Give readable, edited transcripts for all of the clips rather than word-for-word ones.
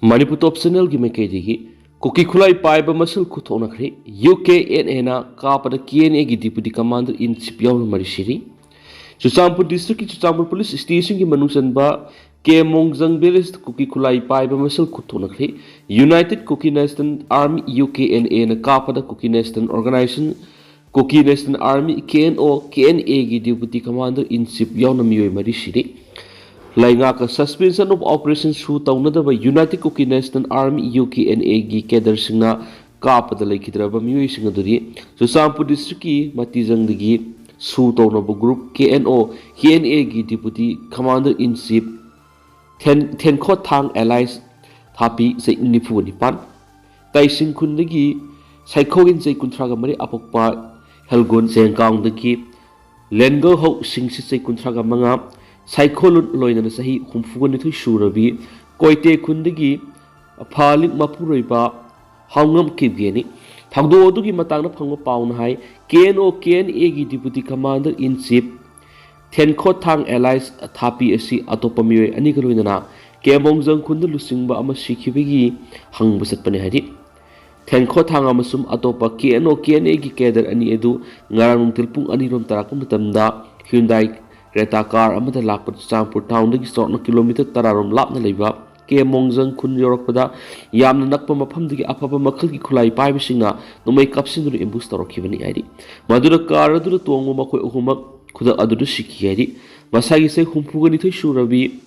Manipur Top Channel gi mekedi Kuki Khulai Pai ba masal kuthonakri UKNA kapada KNA gi Deputy Commander in Chief yaw marishiri Chuchampur District ki Chuchampur Police Station ki manusan ba K Mongjang Village Kuki Khulai Pai ba masal kuthonakri United Kuki National Army UKNA na kapada Kuki National Organization Kuki National Army KNA gi Deputy Commander in Chief yaw na miyoy marishiri Lainga suspension of operation through taunadaba United Kuki National Army UKNA gi cadre singna kapada laikidraba miyoy singa duri Chuchampur District ki Matijang dagi su taunaba group KNA gi Deputy Commander in Chief Thenkot Thang Allies Thapi sai nifu nipan Taising kun dagi Saikogin sai kuntraga mari apokpa Helgon Sengkang dagi Lengo ho singsi sai kuntraga manga Psycholon loina sahi humfugan ito surabi koite kundagi phaling mapuroiba hangam kibgeni thangdo odugi matangna phangma pauna hai KNA gi Deputy Commander in Chief Thenkot Thang Allies Thapi asi atopamioi ani galoina na Kemongjang khunda lusingba ama sikhibigi hangba satpane hari Thenkot Thang amasum atopa KNA gi kader ani edu ngarang tilpung ani rom tarakam tamda Hyundai Reta car amada lakpat Chuchampur town dagi sorna kilometer tararom lapna leiba K Mongjang khun yorakpada yamna nakpa mafam dagi afaba makhal gi khulai pai bisinga nomai kapsin dur ambush torokhibani aidi madura car adu tongmo makhoi uhumak khuda adu sikhi aidi masagi se humpugani thoi surabi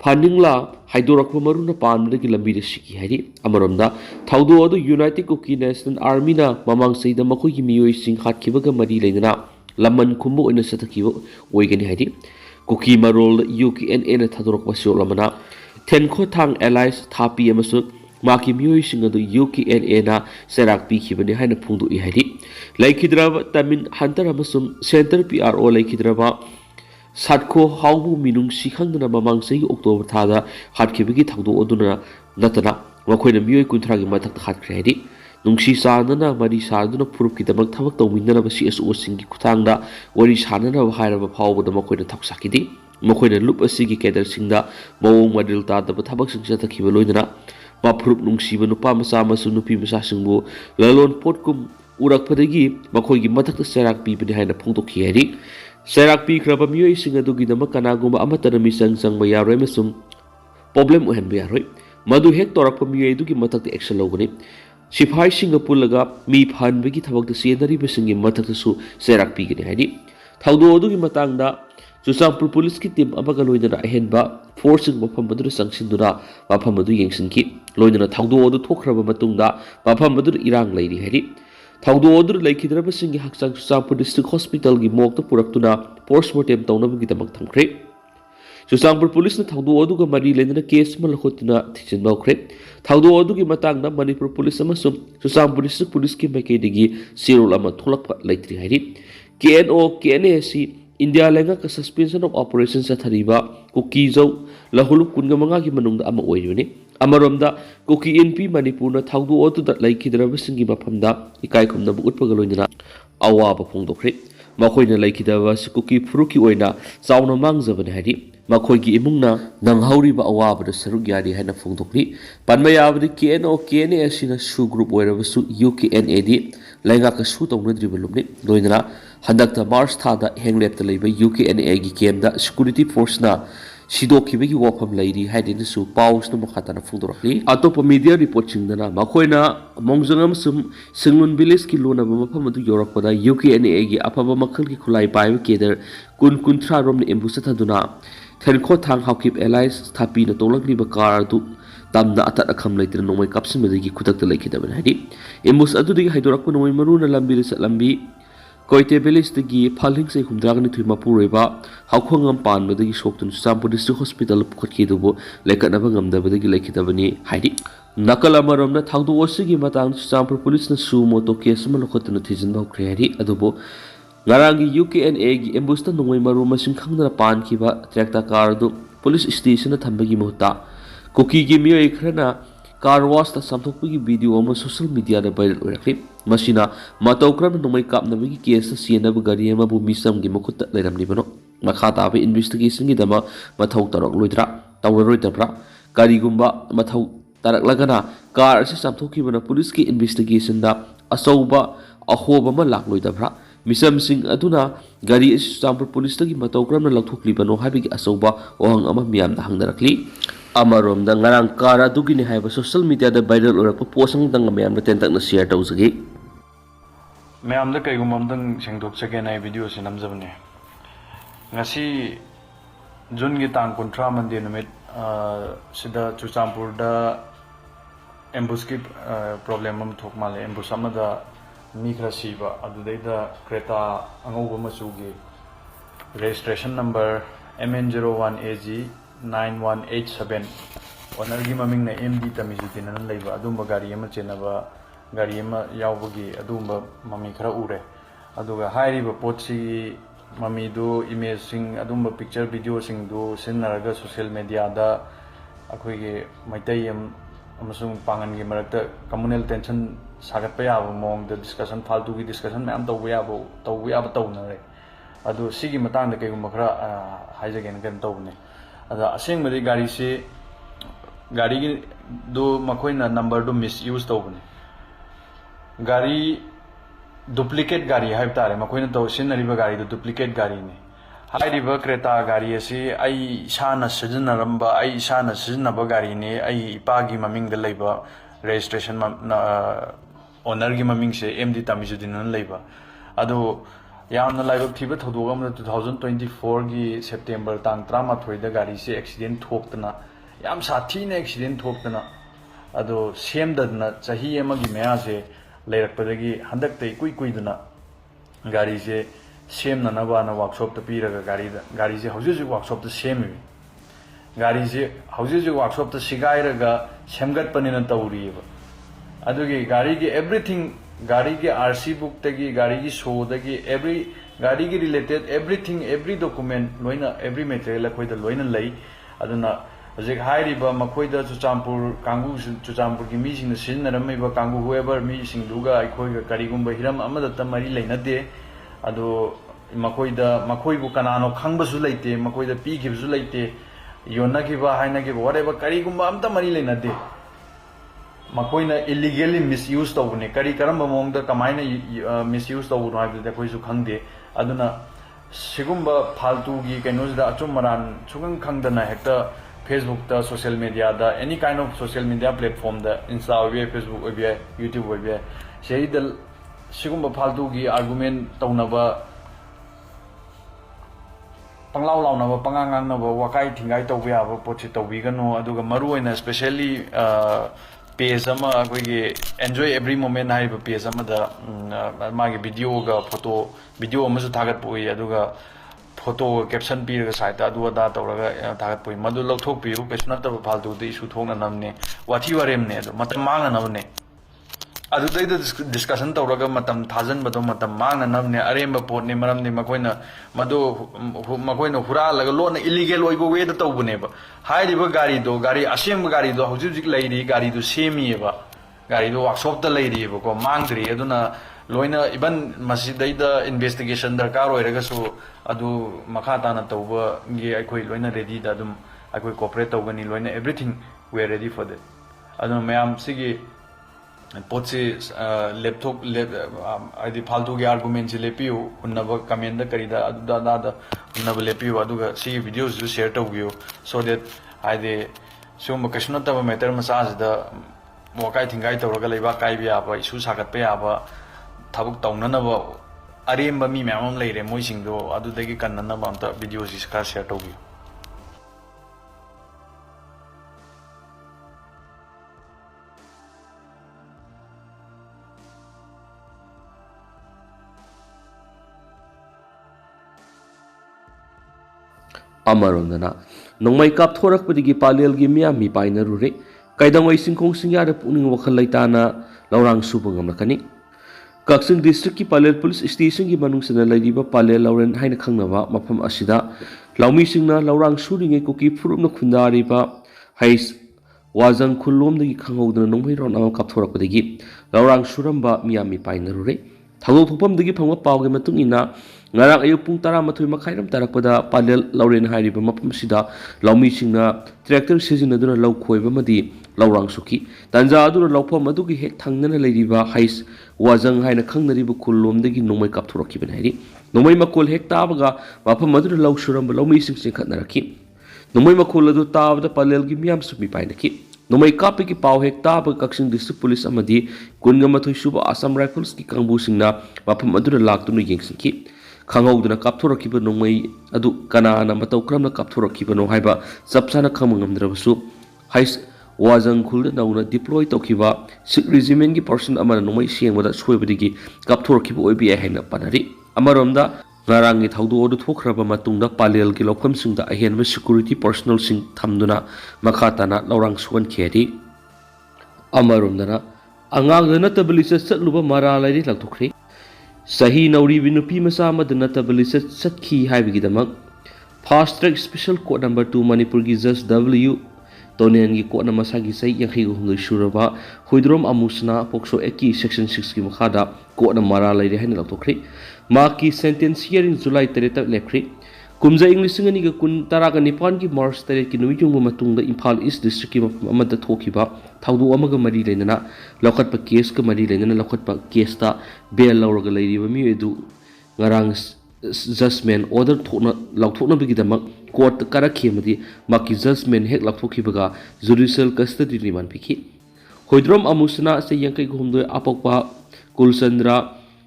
phaningla haidorakpa maruna pan dagi lambi de sikhi aidi amaromda thaudo adu United Kuki National Army na mamang seida makhoi gi miyoi sing khatkibaga mari leina Laman kumbu ina satakibo oigani haidi Kuki marol UKNA na thadorok basyo lamana Thenkot Thang Allies Thapi amasu maki miyoy singa do UKNA na serak pi khibani haina phungdu I haidi laikhidraba tamin hantar amasum center PRO laikhidraba satko haubu minung sikhangna mamang sei October thada hatkibigi thagdo oduna natana makoina miyoy kuntragi mathak hatkre haidi Nungsi sanana mari sanana purup kita mak thabak tawminna ba CSO singi kuthangda wari sanana ba hairaba phawbada makoina thaksakidi makoina lup asigi kedar singda mawong madil ta da thabak singsa takhiba loidana ma purup nungsi ba nupa masa masu nupi masa singbu lalon potkum urak padagi makoigi mathak serak pi bani haina phungtokhi hari serak pi khraba miyoi singa dugi dama kanaguma amatana misang sang ma yaroi masum problem ohen ba yaroi madu hek torak pa miyoi dugi mathak action logani Sipai Singapura mi phan bagi thabak da senari besingi mathak su serak pigani haidi thaudo odugi matangda Chuchampur Police ki team amaga loinana ahenba forcing mafam madu sangsinduna mafam madu yengsinki loinana thaudo odu thokraba matungda mafam madu irang leiri haidi thaudo odu laikhidraba singi haksang Chuchampur District Hospital gi mokta puraktuna postmortem tawnabagi tamak thamkre Chuchampur Police na thaudo oduga mari lendana case malakhotina thichin bawkre thaudo odugi matangda Manipur Police amasum Chuchampur District Police ki makedigi sirul ama tholakpa leitri hairi KNA si India lenga ka suspension of operations athariba Kuki Jau lahulu kunga manga gi manungda ama oiruni amaromda Kuki NP Manipur na thaudo odu da laikhidraba singi mafamda ikai khumna bu utpaga loinana awaba phongdokre makoina laikhidaba Kuki Furuki oina chauna mangjabani hairi makoigi imungna nanghauriba awabada saruk yari haina phongdokri panmayabadi KNA asina su group oirabasu UKNA di lainga ka su tawnadriba lumni loinana handakta March thada henglepta leiba UKNA gi kemda security force na sidokibagi wafam leiri haidina su paus na makhatana phongdorakli atopa media report singdana makoina mongjangam sum singlun village ki lona ba mafam adu yorakpada UKNA gi afaba makhal ki khulai pai keder kun thra rom ni embusa thaduna Thenkot Thang Haukip Allies Thapi na tolakli ba car du tamna atat akham leitir nomai kapsin medagi khutakta laikhidaban hadi embus adu digi haidorakpa nomai maruna lambi resa lambi koite village dagi phalhing sei humdragani thima pureba haukhongam pan medagi soktun Chuchampur District Hospital pukhatki dubo lekatnaba ngamdaba dagi laikhidabani hadi nakal amaramna thangdu osigi matang Chuchampur Police na su moto case malokotna thijin bawkre hadi adubo Ngarangi UKNA gi embusta nongoi maru masing khangna pan kiba tractor car du police station na thambagi muhta Kuki gi miyoi khrana car wash ta samthokpagi video ama social media da viral oirakli masina matokram nongoi kapnabagi case ta sienaba gari ama bu misam gi mukutta leiramni bano makha ta ba investigation gi dama mathau tarok loidra tawroi tabra gari gumba mathau तारकलगना car असे चापथोखिबना police की investigation दा अचौबा अहोब अमा लाक्लोइदब्रा मिसम सिंह अदुना गाड़ी असे चुचामपुर police तगी मतौ क्रमना लौथोक्लिबनो हाबिगी अचौबा ओहंग अमा मियामदा हंगदरकली अमरोमदा ngarang car अदुगिनि हाइबा social media दा वायरल ओरकपा पोस्ट दंग मैम तेंतकना शेयर तौजगी मैम कईगुमदंग सेंदोक्चगे ना वीडियो से नमजबने ngasi जून की तांग 30 मंदे नुमित सिदा चुचामपुर दा एम्बुस की प्रॉब्लम हम थोक माले एम्बुस अमदा मी खरा सीबा अदुदैदा क्रेटा अंगौबा मचुगी रजिस्ट्रेशन नंबर MN01AG 9187 ओनर की ममिंग ने MD तमिजुद्दीन न लेबा अदुंबा गाड़ी अमा चेनबा गाड़ी अमा यावबगी अदुंबा ममी खरा उरे अदुगा हाइरिबा पोटसी ममी दो इमेज सिंग अदुंबा पिक्चर वीडियो सिंग दो सिनरगा सोशल मीडिया दा अखोइगे मैतै अमसुंग पांगन की मरक्ता communal tension Sagar याब मोंग the discussion फालतू की डिस्कशन मैम तौबा याब तौनरे अदु सिगी मतांग द कईगुम खरा हाइजगेन कन तौबने अदा असेंगबदि गाड़ी से गाड़ी की दो मखोइना नंबर दो मिस यूज तौबने गाड़ी डुप्लीकेट गाड़ी है तारे मखोइना तो सिनरिबा गाड़ी दो डुप्लीकेट गाड़ी ने हाइरिबा क्रेटा गाड़ी असी आई इसाना सिजनरंबा आई इसाना सिजनबा गाड़ी ने आई इपागी ममिंग द लेबा रजिस्ट्रेशन ओनर की ममिंग से MD तमिजुद्दीन न लेबा अदो यामना लाइबा थिबा थौदोग अमदा 2024 की सेप्टेम्बर तांग 13 दा गाड़ी से एक्सीडेंट थोक्तना याम साथीने एक्सीडेंट थोक्तना अदो सेमदना चाही अमगी मया से लेरकपदगी हंदकते कुइदना गाड़ी से सेमननबाना वर्कशॉप त पीरगा गाड़ी से हौजिजु वर्कशॉप त सेमी गाड़ी से हौजिजु वर्कशॉप त सिगाइरगा सेमगतपनिन तौरियबा अदुगी गाड़ी की एवरीथिंग गाड़ी के RC बुक तगी गाड़ी की शो तगी एवरी गाड़ी की रिलेटेड एवरीथिंग एवरी डॉक्यूमेंट लोइना एवरी मटेरियल अखोइदा लोइना लई अदुना हजिक हाइरिबा मखोइदा चुचामपुर कांगू चुचामपुर की मीसिंग सिजनरमैबा कांगू हुएवर मीसिंगदुगा अखोइगा करिगुंबा हिरम अमदत्ता मरी लेनदे अदो मखोइदा मखोइबु कनानो खंगबसु लेते मखोइदा पीखिबसु लेते योनगिबा हाइनगिबा व्हाटएवर करिगुंबा अमता मरी लेनदे मखोइना इलीगली मिसयूज तौबने करी करम मोंगदा कमाइना मिसयूज तौबनो हाइबदे अखोइसु खंगदे अदुना सिगुंबा फालतू की कैनोजदा अचुम मरान सुगंग खंगदना हेक्ता फेसबुक दा सोशल मीडिया दा any kind of social media platform दा इंस्टा ओबे फेसबुक ओबे यूट्यूब ओबे सेहिदा सिगुंबा फालतू की आर्गुमेंट तौनबा पंगलाव लाउनबा पंगांगांगनबा वकाई थिंगाई तौबे याबा पोछि तौबिगनो अदुगा मरु ओइना स्पेशली पेज अमा अखोइगे एन्जॉय एवरी मोमेंट हाइबा पेज अमा दा मागी वीडियो गा फोटो वीडियो अमसु थागत पोइ अदुगा फोटो कैप्शन पीरगा साइट अदु अदा तौरगा थागत पोइ मदु लौथोक पियु कैसु नतबा फालतू दे इशू थोंना नमने वाथी वारेमने अदु मतम मांगना नबने अदुदैदा डिस्कशन तौरगा मतम थाजन बदो मतम मांगना नबने अरेम पोटने मरमने मखोइना मदु मखोइना हुरालगा लोन इलीगल ओइबो वे द तौबनेबा हाइरिबा गाड़ी असेम गाड़ी दो हौजिक लैरी गाड़ी दो सेमीएबा गाड़ी दो वर्कशॉप द लैरीबा को मांगद्री अदुना लोइना इवन मसिदैदा इन्वेस्टिगेशन दरकार ओइरगसु अदु मखा ताना तौबा गे अखोइ लोइना रेडी दा अदुम अखोइ कोऑपरेट तौगनी लोइना everything we are ready for that अदु मैम सिगी पोचे लैपटॉप आदि फालतू के आर्गुमेंट से लेपियो उन्नब कमेंट करीदा अदुदा दादा उन्नब लेपियो अदुगा सी वीडियोस जो शेयर तौगियो सो दैट आदि सुम कशनतब मैटर मसाजदा वकाई थिंगाई तौरगा लेबा काइबा याबा इशू सागतपा याबा थबुक तौननब अरेमबा मी मैम लेरे मोइसिंगदो अदुदगी कन्ननब अमता वीडियोस इसका शेयर तौगियो अमरोंदना नोंमै कापथोरकपदिगी पालेलगी मियामी पाइनरुरे कैदंगै सिंखोंग सिंग्यादा पुनिंग वखल लैताना लौरांग सुबा ngamlakani कक्सिंग डिस्ट्रिक्ट की पालेल पुलिस स्टेशन की मनुंगसना लैरिबा पालेल लौरेन हाइना खंगनबा मफम असिदा लौमीसिंगना लौरांग सुरिङै कुकी फुरुपना खुंदारिबा हाइस वाजंग खुल्लोमदगी खंगौदना नोंमै रोन अमा कापथोरकपदिगी लौरांग सुरंबा Miami पाइनरुरे थगो थोपमदगी फंगवा पावगे मतुंगिना ngarang ayu pung 12 makhairam tarakpada palel lauren hairiba mapam sida laumi singna tractor sizinaduna lau khoiba madi laurang suki tanja aduna laupam adugi hek thangnana leiriba hais wajang haina khangnariba kullomdagi nomai kapthurakiban hairi nomai makol hek tabaga mapam aduna lau suramba laumi sing khatnaraki nomai makol adu tabada palelgi miyam sumi painaki nomai kapi ki pau hek tabaga Kaksing district police amadi kunga mathoi suba Assam Rifles ki kangbu singna mapam aduna laktunu yengsingki khanghauduna kapthurakiba nomai adu kanana matau kramna kapthurakibano haiba chapsana khamangamdrabasu hais wajang khulda nauna deploy tokiba Sikh regiment gi person amana nomai siengwada soibadigi kapthurakiba oibi haina panari amaromda ngarangi thaudu odu thokraba matungda palel gi lokam singda ahenba security personnel sing thamduna makhatana laurang suan kheri amaromdana angang natabali satluba mara lairi lakthokri sahi nauri binupi masa madana tabali satki haibigidamak fast track special court number 2 Manipur gi Judge W Tonian gi court na masagi sai yakhi hungai suraba huidrom amusna pokso eki section 6 gi makhada court na mara lairi haina lakthokri ma ki sentence hearing July 3 lekhri kumja English ngani ga kun taraga nipan ki March 3 ki numi jungba matungda Imphal East district ki amada thokiba thaudu amaga mari lenana lokhatpa case ka mari lenana lokhatpa case ta bail lauraga leiriba mi edu ngarang judgment order thokna laukthokna bigidamak court kara khemadi maki judgment hek laukthokhibaga judicial custody remand pikhi hoidrom amusna se yankai gumdoi apokpa Kulchandra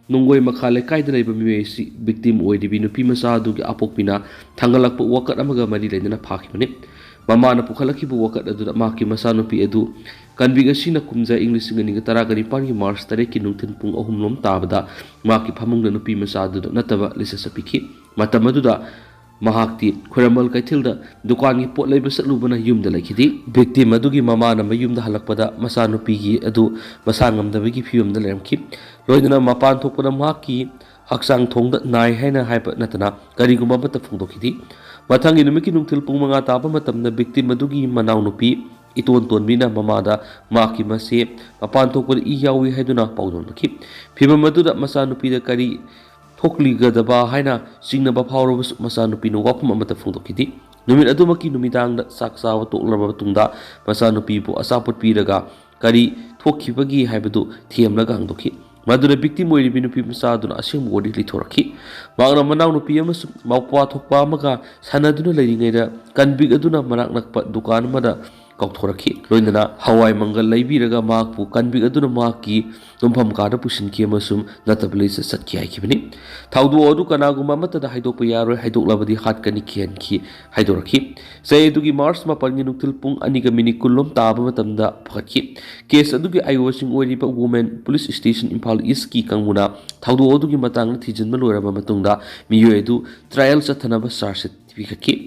nungoi makhale kaida leiba miwesi victim oidibi nupi masa adugi apokpina thangalakpa wakat amaga mari lenana phakibani mamana pukhalakhibu wakat adu maki masa nupi edu kanbiga sina kumja English ngani ga taragani pangi March 3 ki nungthin pung 3 lom tabada maki phamungna nupi masa adu nataba lisasa pikhi matamaduda mahakti khuramal kaithilda dukan gi pot leiba satlubana yumda laikhidi victim adugi mamana mayumda halakpada masa nupi gi adu masa ngamdabagi phiyumda lermki loidana mapan thokpada mahaki haksang thongda nai haina haiba natana kariguma bata phungdokhidi mathangi numiki nungthil pung 5 taba matamna victim adugi manau nupi iton tonbina mamada maki mase mapan thokpada I yawi haiduna paudonki phibam aduda masa nupi da kari thokli gadaba haina singnaba phawrobus masa nupi no wapum amata phungdokhidi numit adumaki numitangda saksawa toklaba tungda masa nupi bu asapot piraga kari thokhibagi haibadu thiamlaga angdokhi madura victim oiribi nupi masa aduna asing body lithoraki magna manaw nupi amasu mawpa thokpa amaga sanaduna leiringaida kanbig aduna manak nakpa dukan mada kaukthoraki loinana hawai mangal leibiraga makpu kanbig aduna maki tumpham kada pusinki amasum natabli satki haikibani thaudu odu kanaguma matada haidokpa yaroi haidoklabadi hatkani khianki haidoraki saydugi March mapangi nuktil pung aniga mini kullom taba matamda phakhi case adugi aiwasing oiriba women police station Imphal East ki kangmuna thaudu odugi matang thijinma loiraba matungda miyoedu trial chathanaba charge bikaki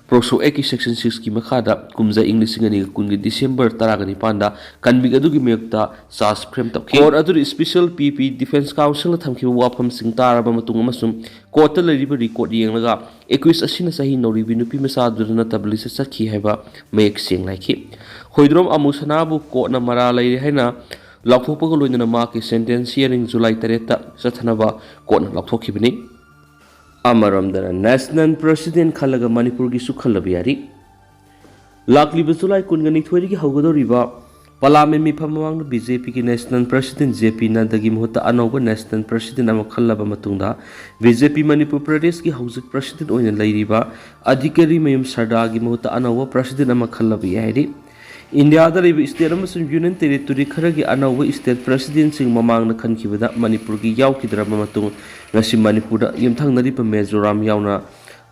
Proso eki section 6 ki makhada kumja English ngani kungi December taragani panda kanbig adugi meyokta charge frame tokhi court aduri special PP defense counsel thamki wafam sing taraba matung amasum court ta leriba record yenglaga 21 asina sahi noribi nupi masa adurna tabli se sakhi haiba mek sing laiki hoidrom amusana bu court na mara leiri haina laukthokpa loinana ma ki sentence hearing July 3 ta sathanaba court na laukthokibani Amaramdana National President Khalaga Manipur gi sukhalabiyari Lakliba July kungani thori gi haugadoriba Parliament mi phamawang BJP ki National President JP Nanda gi mohta anoba National President ama khallaba matungda BJP Manipur Pradesh ki haujik President oina leiriba adhikari mayum sarda gi mohta anoba President ama khallabi yairi India da liba state amasung union territory kharagi anoba state president sing mamangna khankibada Manipur gi yawkidraba matung ngasi Manipur da yumthangnariba Mizoram yauna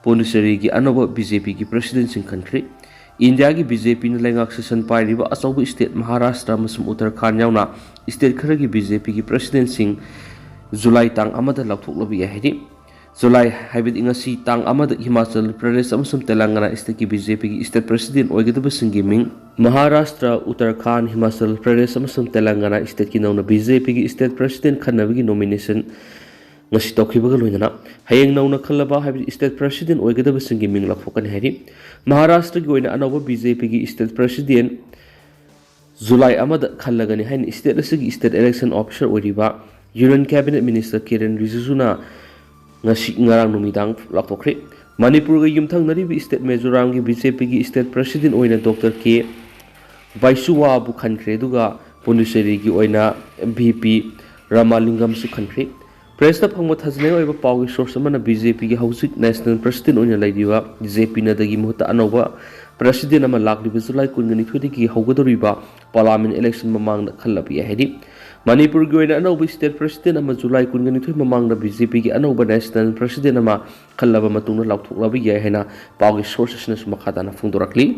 Pondusari gi anoba BJP ki president sing country India ki BJP na lengak session pairiba asobu state Maharashtra amasung Uttarakhand yauna state kharagi BJP ki president sing July tang amada lakthoklabi yairi July haibit ingasi tang amada Himachal Pradesh amasung Telangana state ki BJP ki state president oigadaba singiming Maharashtra Uttarakhand Himachal Pradesh amasung Telangana state ki nauna BJP ki state president khanabagi nomination ngasi tokhibaga loinana hayeng nauna khallaba habi state president oigadaba singi ming lakfokan hari Maharashtra gi oina anoba BJP gi state president July amada khallagani hain state asigi state election officer oiriba Union Cabinet Minister Kiren Rijiju na ngarang numidang lakthokre Manipur ga yumthangnari state Mizoram gi BJP gi state president oina Dr. K Vaisuwa bu khankhre duga Ponduseri gi oina VP Ramalingam su khankhre press ta phangma thajne oiba pawgi source mana BJP gi hausit national president oina laidiwa JP na dagi muhta anoba president ama lakliba July 22 gi haugadoriba parliament election mamang na khallabi hedi Manipur gi oina anoba state president ama July 22 mamang na BJP gi anoba national president ama khallaba matungna lauthoklabi ya hena pawgi sources na sumakhata na phungdorakli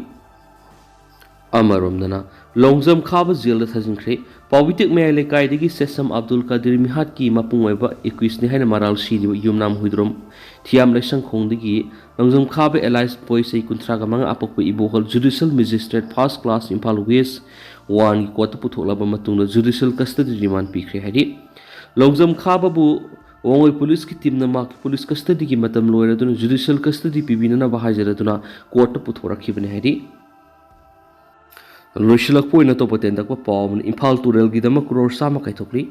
Amaromdana Longzam Khaba Jail Thajinkhre Pawitik Mayale Kaidigi Sesam Abdul Kadir Mihat ki Mapungweba 21 ni haina maral siri yumnam huidrom thiam lesang khongdigi Longzam Khaba Allies Boys ei kuntra gamang apokwe ibohol Judicial Magistrate First Class Impal West 1 ki kota putholaba matungna Judicial Custody Remand pikre hadi Longzam Khaba bu Wongoi police ki team na ma ki police custody ki matam loiraduna Judicial Custody pibina na bahajaraduna court puthorakhibane hadi Loisilak poina to potenda ko pawm Imphal Tural gi dama crore sama kai thokri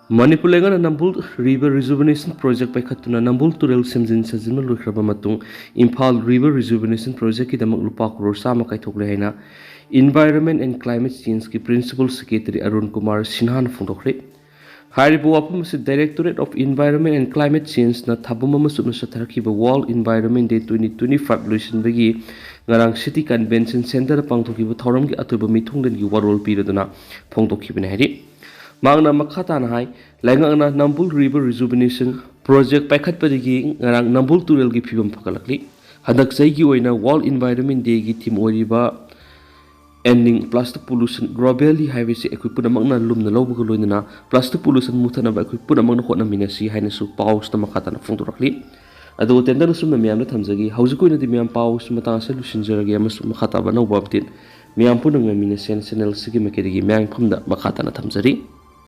Manipur lenga Nambul River Rejuvenation Project pai khatuna Nambul Tural semjin sajin loikraba matung Imphal River Rejuvenation Project ki dama lupa crore sama kai thokre haina Environment and Climate Change ki Principal Secretary Arun Kumar Sinhan phungdokre Haribu apum se Directorate of Environment and Climate Change na thabuma masuk na satharkiba World Environment Day 2025 loisin bagi ngarang City Convention Center pangthokiba thoram gi atuba mithungden gi warol piraduna phongtokhibane hari mangna makhata na hai laingana Nambul River Rejuvenation Project paikhat padigi ngarang Nambul Tural gi phibam phakalakli hadak sai gi oina World Environment Day gi theme oriba ending plastic pollution globally highway se ekui magna lumna lobuga loinana plastic pollution muthana ba ekui magna hotna minasi haina su paus ta makhata na phongdorakli ado tender sumna miyam na thamjagi haujikoina di miyam paus matang solution jaragi amasu makhata ba no babtin miyam punang mina channel sigi makedigi miyang phamda makhata na thamjari